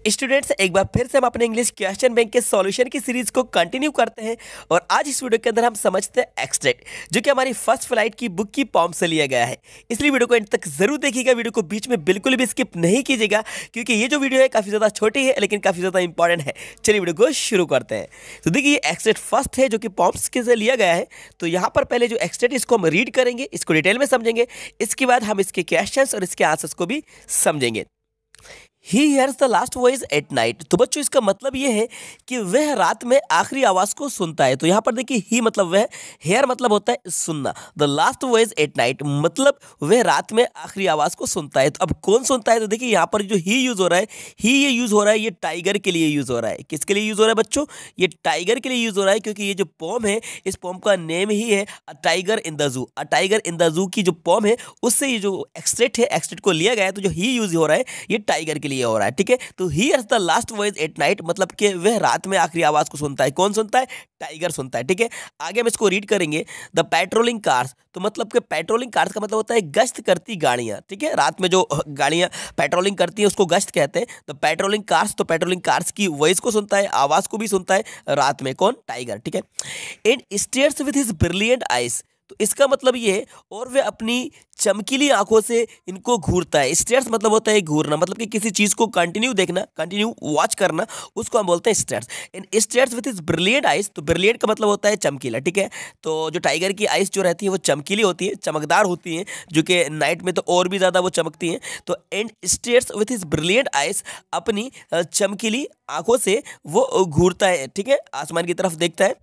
Students, एक बार फिर से हम अपने इंग्लिश क्वेश्चन बैंक के सॉल्यूशन की सीरीज को कंटिन्यू करते हैं और आज इस वीडियो के अंदर हम समझते हैं एक्सट्रैक्ट, जो कि हमारी फर्स्ट फ्लाइट की बुक की पॉम से लिया गया है। इसलिए वीडियो को एंड तक जरूर देखिएगा, वीडियो को बीच में बिल्कुल भी स्किप नहीं कीजिएगा, क्योंकि ये जो वीडियो है काफ़ी ज़्यादा छोटी है लेकिन काफ़ी ज़्यादा इंपॉर्टेंट है। चलिए वीडियो को शुरू करते हैं। तो देखिए, एक्सट्रैक्ट फर्स्ट है जो कि पॉम्स के से लिया गया है। तो यहाँ पर पहले जो एक्सट्रैक्ट इसको हम रीड करेंगे, इसको डिटेल में समझेंगे, इसके बाद हम इसके क्वेश्चंस और इसके आंसर्स को भी समझेंगे। He hears the last voice at night. तो बच्चों, इसका मतलब ये है कि वह रात में आखिरी आवाज को सुनता है। तो यहाँ पर देखिए, ही मतलब वह, हेयर मतलब होता है सुनना, the last voice at night मतलब वह रात में आखिरी आवाज को सुनता है। तो अब कौन सुनता है? तो देखिए यहाँ पर जो ही यूज हो रहा है, ही ये यूज हो रहा है, ये टाइगर के लिए यूज हो रहा है। किसके लिए यूज हो रहा है बच्चों? ये टाइगर के लिए यूज हो रहा है, क्योंकि ये जो पोम है, इस पोम का नेम ही है a tiger in the zoo. A tiger in the zoo की जो पोम है, उससे ये जो एक्सट्रैक्ट है, एक्सट्रैक्ट को लिया गया है। तो जो ही यूज हो रहा है, ये टाइगर के लिए हो रहा है। ठीक है, तो here's the last voice at night मतलब कि वह रात में आखिरी आवाज को सुनता है। कौन सुनता है? टाइगर सुनता है। ठीक है, आगे हम इसको रीड करेंगे। द पेट्रोलिंग कार्स, तो मतलब कि पेट्रोलिंग कार्स का मतलब होता है गश्त करती गाड़ियां। ठीक है, रात में जो गाड़ियां पेट्रोलिंग करती हैं उसको गश्त कहते हैं। तो पेट्रोलिंग कार्स, तो पेट्रोलिंग कार्स की वॉइस को सुनता है, आवाज को भी सुनता है रात में। कौन? टाइगर। ठीक है, and stairs with his brilliant eyes, तो इसका मतलब ये है, और वे अपनी चमकीली आंखों से इनको घूरता है। स्टेयर्स मतलब होता है घूरना, मतलब कि किसी चीज को कंटिन्यू देखना, कंटिन्यू वॉच करना, उसको हम बोलते हैं stairs. In stairs with his brilliant eyes, तो ब्रिलियंट का मतलब होता है चमकीला। ठीक है, तो जो टाइगर की आइज जो रहती है वो चमकीली होती है, चमकदार होती हैं, जो कि नाइट में तो और भी ज्यादा वो चमकती हैं। तो and stairs with his brilliant eyes, अपनी चमकीली आंखों से वो घूरता है। ठीक है, आसमान की तरफ देखता है।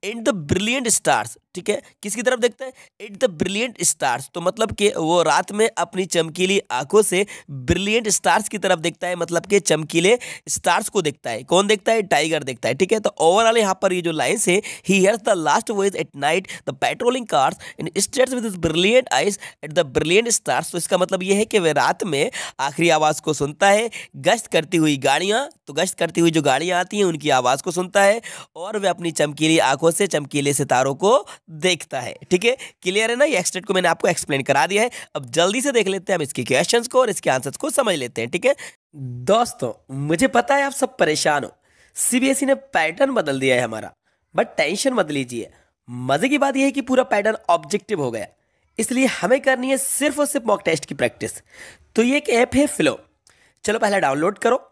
एंड द ब्रिलियंट स्टार्स, ठीक है, किसकी तरफ देखता है? एट द ब्रिलियंट स्टार्स, तो मतलब कि वो रात में अपनी चमकीली आंखों से ब्रिलियंट स्टार्स की तरफ देखता है, मतलब कि चमकीले स्टार्स को देखता है। कौन देखता है? टाइगर देखता है। ठीक है, तो ओवरऑल यहाँ पर ये जो लाइन्स है, he hears the last voice at night the patrolling cars and stairs with his brilliant eyes at the brilliant stars. तो इसका मतलब ये है कि वह रात में आखिरी आवाज को सुनता है, गश्त करती हुई गाड़ियाँ, तो गश्त करती हुई जो गाड़ियाँ आती हैं उनकी आवाज को सुनता है, और वह अपनी चमकीली आंखों से चमकीले सितारों को देखता है। ठीक है, क्लियर है ना? ये एक्सट्रैक्ट को मैंने आपको एक्सप्लेन करा दिया है। अब जल्दी से देख लेते हैं हम इसके क्वेश्चंस को और इसके आंसर्स को समझ लेते हैं। ठीक है दोस्तों, मुझे पता है आप सब परेशान हो, सीबीएसई ने पैटर्न बदल दिया है हमारा, बट टेंशन मत लीजिए। मजे की बात यह है कि पूरा पैटर्न ऑब्जेक्टिव हो गया, इसलिए हमें करनी है सिर्फ और सिर्फ मॉक टेस्ट की प्रैक्टिस। तो ये एक ऐप है फ्लो, चलो पहले डाउनलोड करो।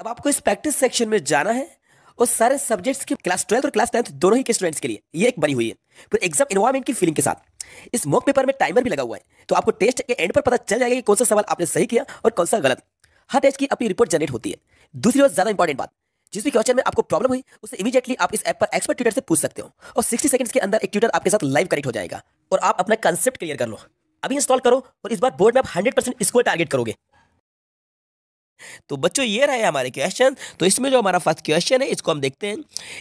अब आपको इस प्रैक्टिस सेक्शन में जाना है और सारे सब्जेक्ट्स के क्लास 12 और क्लास 10 दोनों ही के स्टूडेंट्स के लिए ये एक बनी हुई है, पूरे एग्जाम एनवायरनमेंट की फीलिंग के साथ। इस मॉक पेपर में टाइमर भी लगा हुआ है, तो आपको टेस्ट के एंड पर पता चल जाएगा कि कौन सा सवाल आपने सही किया और कौन सा गलत। हर टेस्ट की अपनी रिपोर्ट जनरेट होती है। दूसरी और ज्यादा इंपॉर्टेंट बात, जिस भी क्वेश्चन में आपको प्रॉब्लम हुई उससे इमीडिएटली आप इस ऐप पर एक्सपर्ट ट्यूटर से पूछ सकते हो, और 60 सेकंड्स के अंदर एक ट्यूटर आपके साथ लाइव कनेक्ट हो जाएगा और आप अपना कंसेप्ट क्लियर कर लो। अभी इंस्टॉल करो और इस बार बोर्ड में आप 100% स्कोर टारगेट करोगे। तो बच्चों, ये रहे हमारे क्वेश्चन। तो इसमें जो हमारा फर्स्ट क्वेश्चन है इसको हम देखते हैं।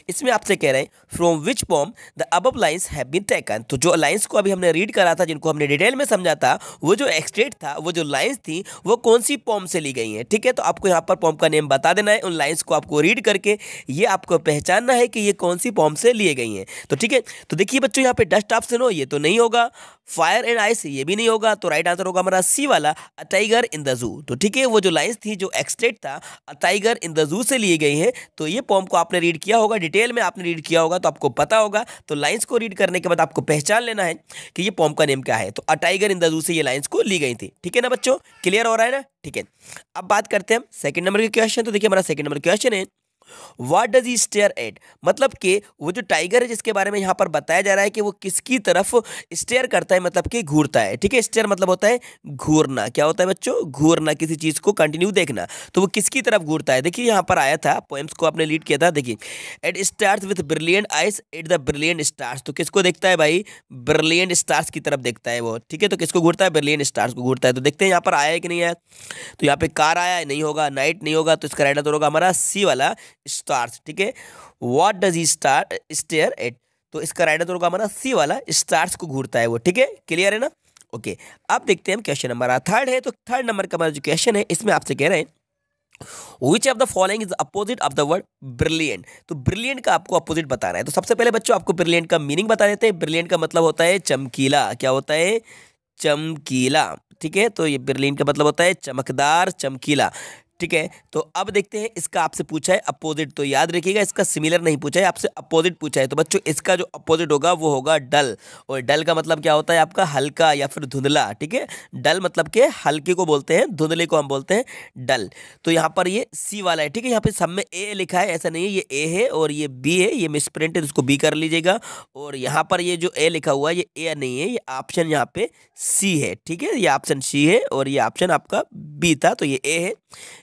इसमें आपसे कह रहे हैं, from which poem the above lines have been taken. तो जो लाइंस को अभी हमने रीड करा था, जिनको हमने डिटेल में समझा था, वो जो एक्सट्रैक्ट था, वो जो लाइंस थी, वो कौन सी पोम से ली गई हैं। ठीक है, तो आपको यहाँ पर पोम का नेम बता देना है। उन लाइंस को आपको रीड करके ये आपको पहचानना है कि ये कौन सी पोम से लिए गई हैं। तो ठीक है, तो देखिए बच्चों, यहाँ पे डस्ट ऑप्शन हो, ये तो नहीं होगा। फायर एंड आइस, ये भी नहीं होगा। तो राइट आंसर होगा हमारा सी वाला, a tiger in the zoo. तो ठीक है, वो जो लाइंस थी, जो एक्सट्रैक्ट था, a tiger in the zoo से लिए गई है। तो ये पोम को आपने रीड किया होगा, डिटेल में आपने रीड किया होगा, तो आपको पता होगा। तो लाइंस को रीड करने के बाद आपको पहचान लेना है कि ये पोम का नेम क्या है। तो a tiger in the zoo से ये लाइंस को ली गई थी। ठीक है ना बच्चों, क्लियर हो रहा है ना? ठीक है, अब बात करते हैं हम सेकंड नंबर के क्वेश्चन। तो देखिए, हमारा सेकंड नंबर क्वेश्चन है, what does he stare at. मतलब कि वो जो टाइगर है जिसके बारे में यहाँ पर बताया जा रहा है कि वो किसकी तरफ स्टेयर करता है, मतलब कि घूरता है। ठीक है, स्टेयर मतलब होता है घूरना। क्या होता है बच्चों? घूरना, किसी चीज को कंटिन्यू देखना। तो वो किसकी तरफ घूरता है? देखिए, यहाँ पर आया था, पोएम्स को आपने लीड किया था। देखिए, at stars with brilliant eyes at the brilliant stars. तो किसको देखता है भाई? ब्रिलियंट स्टार्स की तरफ देखता है वो। ठीक है, तो किसको घूरता है? ब्रिलियंट स्टार्स को घूरता है। तो देखते हैं यहाँ पर आया है कि नहीं आया। तो यहाँ पे कार आया है, नहीं होगा। नाइट नहीं होगा। तो इसका राइट आंसर होगा हमारा सी वाला, स्टार्स। ठीक है, what does he stare at. तो इसका राइट आंसर होगा हमारा सी वाला, स्टार्स को घूरता है वो। ठीक है, क्लियर है ना? ओके, अब देखते हैं हम क्वेश्चन नंबर थर्ड है। तो थर्ड नंबर का हमारा जो क्वेश्चन है, इसमें आपसे कह रहे हैं, which of the following is opposite of the word brilliant. तो ब्रिलियंट का आपको अपोजिट बताना है। तो सबसे पहले बच्चों आपको ब्रिलियंट का मीनिंग बता देते हैं। ब्रिलियंट का मतलब होता है चमकीला। क्या होता है? चमकीला। ठीक है, तो ये ब्रिलियंट का मतलब होता है चमकदार, चमकीला। ठीक है, तो अब देखते हैं इसका आपसे पूछा है अपोजिट, तो याद रखिएगा इसका सिमिलर नहीं पूछा है, आपसे अपोजिट पूछा है। तो बच्चों इसका जो अपोजिट होगा वो होगा डल, और डल का मतलब क्या होता है आपका हल्का या फिर धुंधला। ठीक है, डल मतलब के हल्के को बोलते हैं, धुंधले को हम बोलते हैं डल। तो यहाँ पर ये सी वाला है। ठीक है, यहाँ पे सब में ए लिखा है, ऐसा नहीं है, ये ए है और ये बी है, ये मिस प्रिंट है, इसको बी कर लीजिएगा। और यहाँ पर ये जो ए लिखा हुआ है ये ए नहीं है, ये ऑप्शन यहाँ पे सी है। ठीक है, ये ऑप्शन सी है और ये ऑप्शन आपका बी था, तो ये ए है,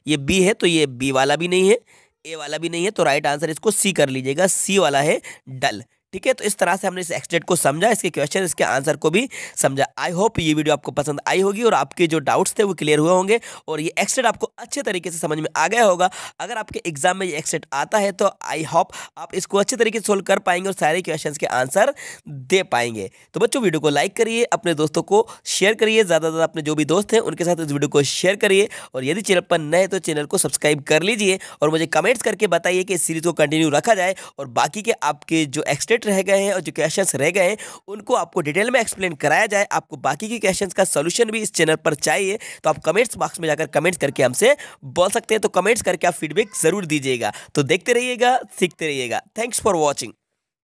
ये बी है, तो ये बी वाला भी नहीं है, ए वाला भी नहीं है, तो राइट आंसर इसको सी कर लीजिएगा, सी वाला है डल। ठीक है, तो इस तरह से हमने इस एक्सटेट को समझा, इसके क्वेश्चन इसके आंसर को भी समझा। आई होप ये वीडियो आपको पसंद आई होगी और आपके जो डाउट्स थे वो क्लियर हुए होंगे और ये एक्सटेट आपको अच्छे तरीके से समझ में आ गया होगा। अगर आपके एग्जाम में ये एक्सटेट आता है तो आई होप आप इसको अच्छे तरीके से सोल्व कर पाएंगे और सारे क्वेश्चन के आंसर दे पाएंगे। तो बच्चों वीडियो को लाइक करिए, अपने दोस्तों को शेयर करिए, ज़्यादा से ज़्यादा अपने जो भी दोस्त हैं उनके साथ इस वीडियो को शेयर करिए, और यदि चैनल पर नए तो चैनल को सब्सक्राइब कर लीजिए और मुझे कमेंट्स करके बताइए कि इस सीरीज को कंटिन्यू रखा जाए और बाकी के आपके जो एक्सटेट रह गए हैं और जो क्वेश्चंस रह गए हैं उनको आपको डिटेल में एक्सप्लेन कराया जाए। आपको बाकी के क्वेश्चंस का सॉल्यूशन भी इस चैनल पर चाहिए तो आप कमेंट्स बॉक्स में जाकर कमेंट्स करके हमसे बोल सकते हैं, तो कमेंट्स करके आप फीडबैक जरूर दीजिएगा। तो देखते रहिएगा, सीखते रहिएगा। Thanks for watching.